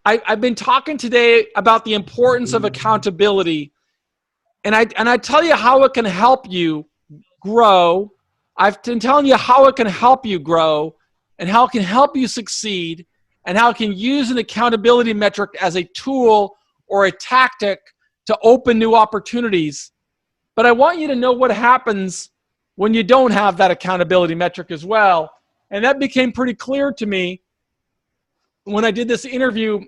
I've been talking today about the importance of accountability, and I tell you how it can help you grow. I've been telling you how it can help you grow and how it can help you succeed and how it can use an accountability metric as a tool or a tactic to open new opportunities. But I want you to know what happens when you don't have that accountability metric as well. And that became pretty clear to me when I did this interview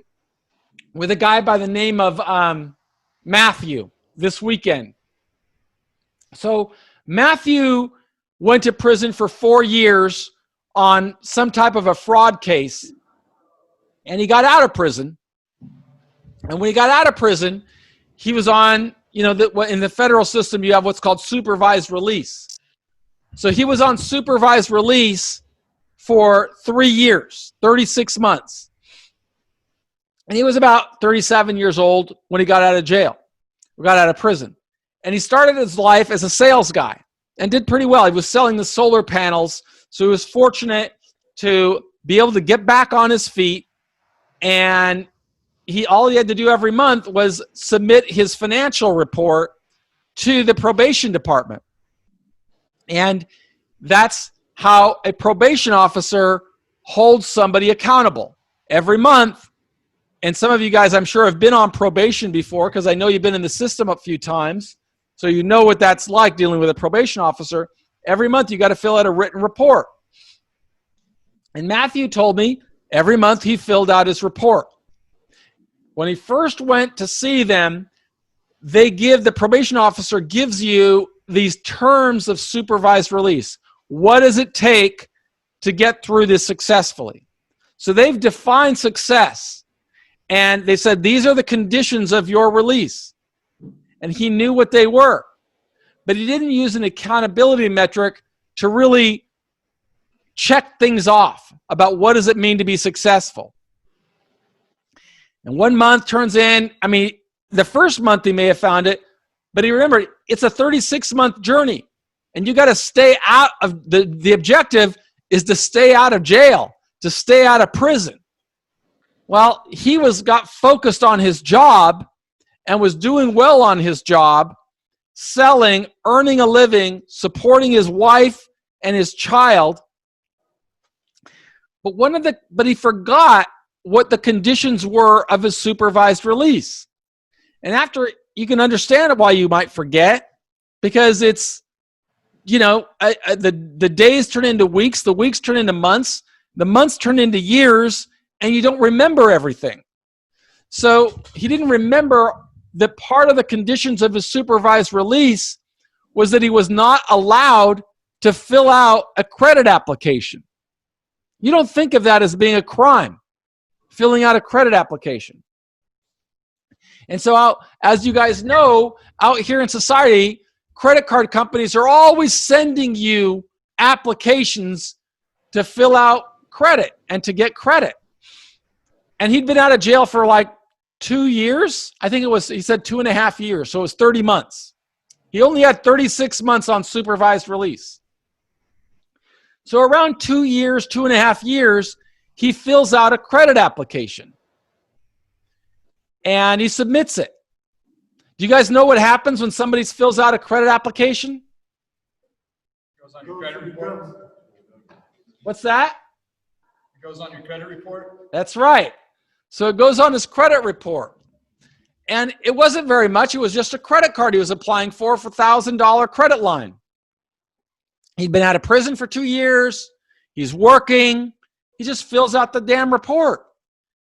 with a guy by the name of Matthew this weekend. So Matthew went to prison for 4 years on some type of a fraud case, and he got out of prison. And when he got out of prison, he was on, in the federal system, you have what's called supervised release. So he was on supervised release for 3 years, 36 months. And he was about 37 years old when he got out of jail, or got out of prison. And he started his life as a sales guy and did pretty well. He was selling the solar panels, so he was fortunate to be able to get back on his feet. And all he had to do every month was submit his financial report to the probation department. And that's how a probation officer holds somebody accountable every month. And some of you guys, I'm sure, have been on probation before, because I know you've been in the system a few times. So you know what that's like dealing with a probation officer. Every month you got to fill out a written report. And Matthew told me every month he filled out his report. When he first went to see them, the probation officer gives you these terms of supervised release. What does it take to get through this successfully? So they've defined success. And they said, these are the conditions of your release. And he knew what they were. But he didn't use an accountability metric to really check things off about what does it mean to be successful. And 1 month turns in, the first month he may have found it, but he remembered it's a 36-month journey. And you got to stay out of, the objective is to stay out of jail, to stay out of prison. Well, he got focused on his job and was doing well on his job, selling, earning a living, supporting his wife and his child. But he forgot what the conditions were of his supervised release. And after, you can understand why you might forget, because it's, the days turn into weeks, the weeks turn into months, the months turn into years, and you don't remember everything. So he didn't remember that part of the conditions of his supervised release was that he was not allowed to fill out a credit application. You don't think of that as being a crime, filling out a credit application. And so, as you guys know, out here in society, credit card companies are always sending you applications to fill out credit and to get credit. And he'd been out of jail for like 2 years. I think he said 2.5 years. So it was 30 months. He only had 36 months on supervised release. So around 2 years, 2.5 years, he fills out a credit application. And he submits it. Do you guys know what happens when somebody fills out a credit application? It goes on your credit report. What's that? It goes on your credit report. That's right. So it goes on his credit report. And it wasn't very much. It was just a credit card he was applying for $1,000 credit line. He'd been out of prison for 2 years. He's working. He just fills out the damn report.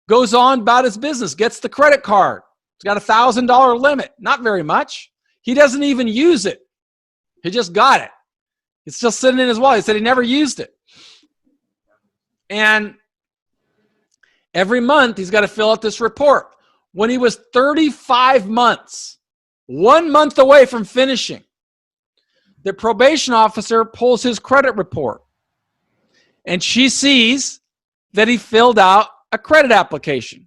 Goes on about his business, gets the credit card. It's got a $1,000 limit. Not very much. He doesn't even use it. He just got it. It's still sitting in his wallet. He said he never used it. And every month he's got to fill out this report. When he was 35 months, 1 month away from finishing, the probation officer pulls his credit report. And she sees that he filled out a credit application.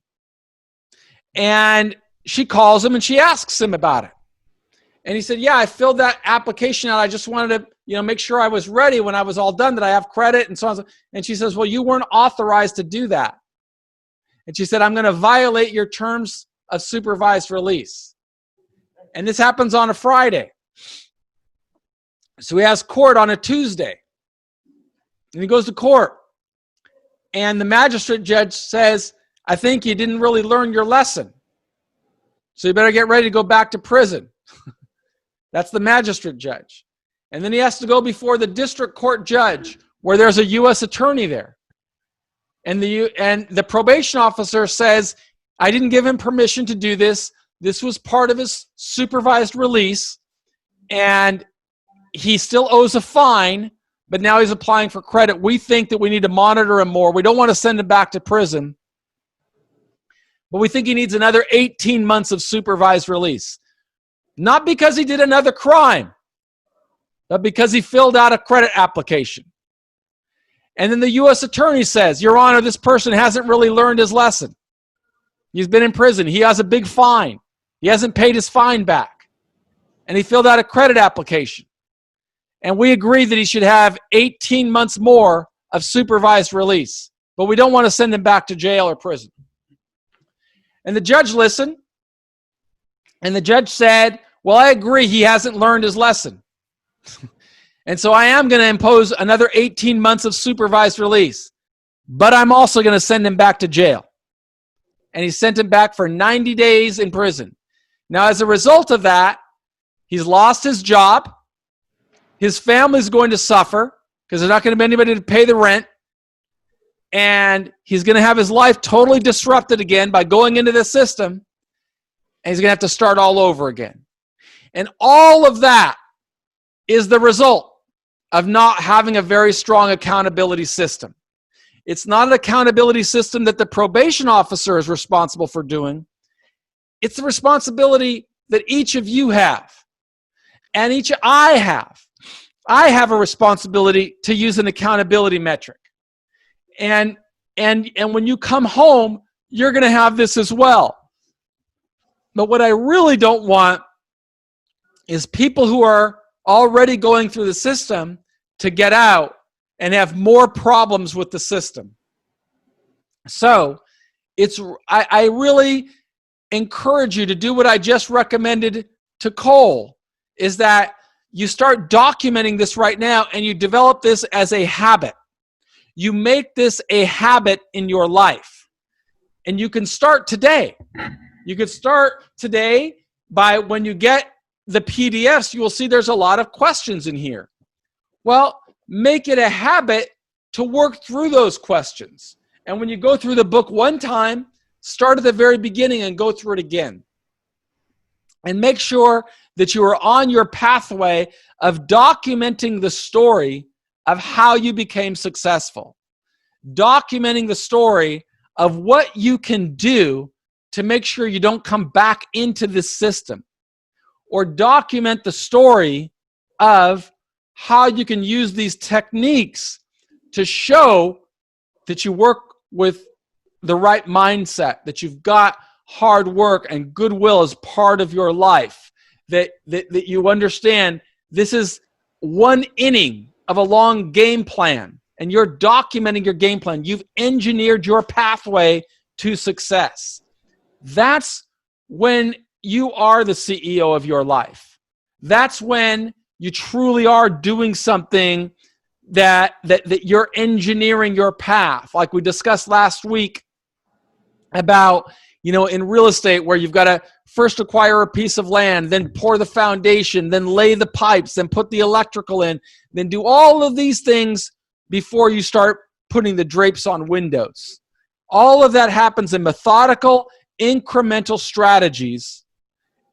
And she calls him and she asks him about it. And he said, yeah, I filled that application out. I just wanted to, make sure I was ready when I was all done, that I have credit and so on. And she says, well, you weren't authorized to do that. And she said, I'm going to violate your terms of supervised release. And this happens on a Friday. So he has court on a Tuesday. And he goes to court. And the magistrate judge says, I think you didn't really learn your lesson. So you better get ready to go back to prison. That's the magistrate judge. And then he has to go before the district court judge, where there's a U.S. attorney there. And the probation officer says, I didn't give him permission to do this. This was part of his supervised release. And he still owes a fine, but now he's applying for credit. We think that we need to monitor him more. We don't want to send him back to prison. But we think he needs another 18 months of supervised release. Not because he did another crime, but because he filled out a credit application. And then the U.S. attorney says, Your Honor, this person hasn't really learned his lesson. He's been in prison. He has a big fine. He hasn't paid his fine back. And he filled out a credit application. And we agree that he should have 18 months more of supervised release. But we don't want to send him back to jail or prison. And the judge listened. And the judge said, well, I agree he hasn't learned his lesson. And so I am going to impose another 18 months of supervised release. But I'm also going to send him back to jail. And he sent him back for 90 days in prison. Now, as a result of that, he's lost his job. His family's going to suffer because there's not going to be anybody to pay the rent. And he's going to have his life totally disrupted again by going into the system. And he's going to have to start all over again. And all of that is the result of not having a very strong accountability system. It's not an accountability system that the probation officer is responsible for doing. It's the responsibility that each of you have. And each I have. I have a responsibility to use an accountability metric. And when you come home, you're going to have this as well. But what I really don't want is people who are already going through the system to get out and have more problems with the system. So I really encourage you to do what I just recommended to Cole, is that you start documenting this right now and you develop this as a habit. You make this a habit in your life. And you can start today. You could start today by when you get the PDFs, you will see there's a lot of questions in here. Well, make it a habit to work through those questions. And when you go through the book one time, start at the very beginning and go through it again. And make sure that you are on your pathway of documenting the story of how you became successful. Documenting the story of what you can do to make sure you don't come back into this system. Or document the story of how you can use these techniques to show that you work with the right mindset, that you've got hard work and goodwill as part of your life, that you understand this is one inning of a long game plan, and you're documenting your game plan. You've engineered your pathway to success. That's when you are the CEO of your life. That's when you truly are doing something that you're engineering your path. Like we discussed last week about, in real estate, where you've got to first acquire a piece of land, then pour the foundation, then lay the pipes, then put the electrical in, then do all of these things before you start putting the drapes on windows. All of that happens in methodical, incremental strategies.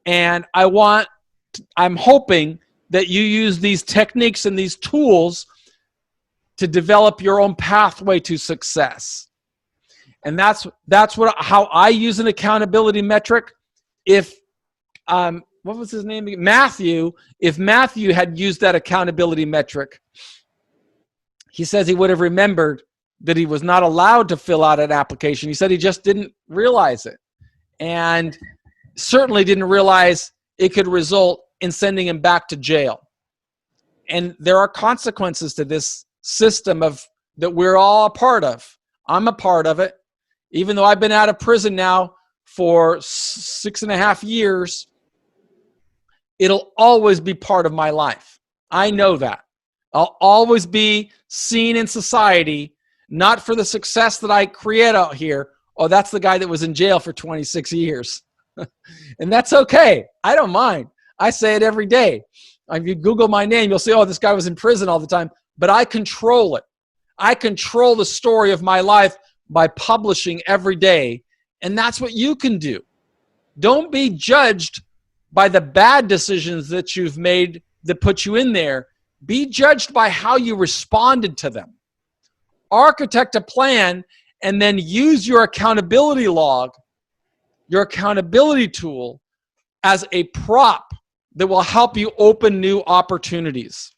And I'm hoping that you use these techniques and these tools to develop your own pathway to success. And that's how I use an accountability metric. If what was his name again? Matthew. If Matthew had used that accountability metric, he says he would have remembered that he was not allowed to fill out an application. He said he just didn't realize it. And certainly didn't realize it could result in sending him back to jail. And there are consequences to this system that we're all a part of. I'm a part of it. Even though I've been out of prison now for 6.5 years, it'll always be part of my life. I know that. I'll always be seen in society, not for the success that I create out here. Oh, that's the guy that was in jail for 26 years. And that's okay. I don't mind. I say it every day. If you Google my name, you'll say, oh, this guy was in prison all the time. But I control it. I control the story of my life by publishing every day. And that's what you can do. Don't be judged by the bad decisions that you've made that put you in there. Be judged by how you responded to them. Architect a plan and then use your accountability log, your accountability tool, as a prop that will help you open new opportunities.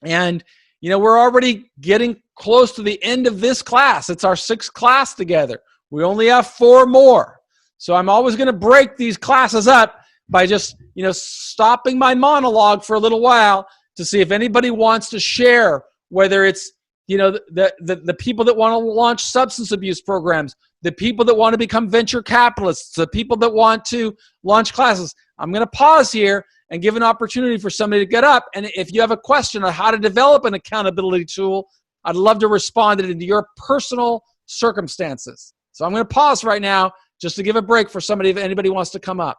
And, we're already getting close to the end of this class. It's our 6th class together. We only have 4 more. So I'm always going to break these classes up by just, stopping my monologue for a little while to see if anybody wants to share, whether it's, the people that want to launch substance abuse programs, the people that want to become venture capitalists, the people that want to launch classes. I'm going to pause here and give an opportunity for somebody to get up. And if you have a question on how to develop an accountability tool, I'd love to respond to your personal circumstances. So I'm going to pause right now just to give a break for somebody if anybody wants to come up.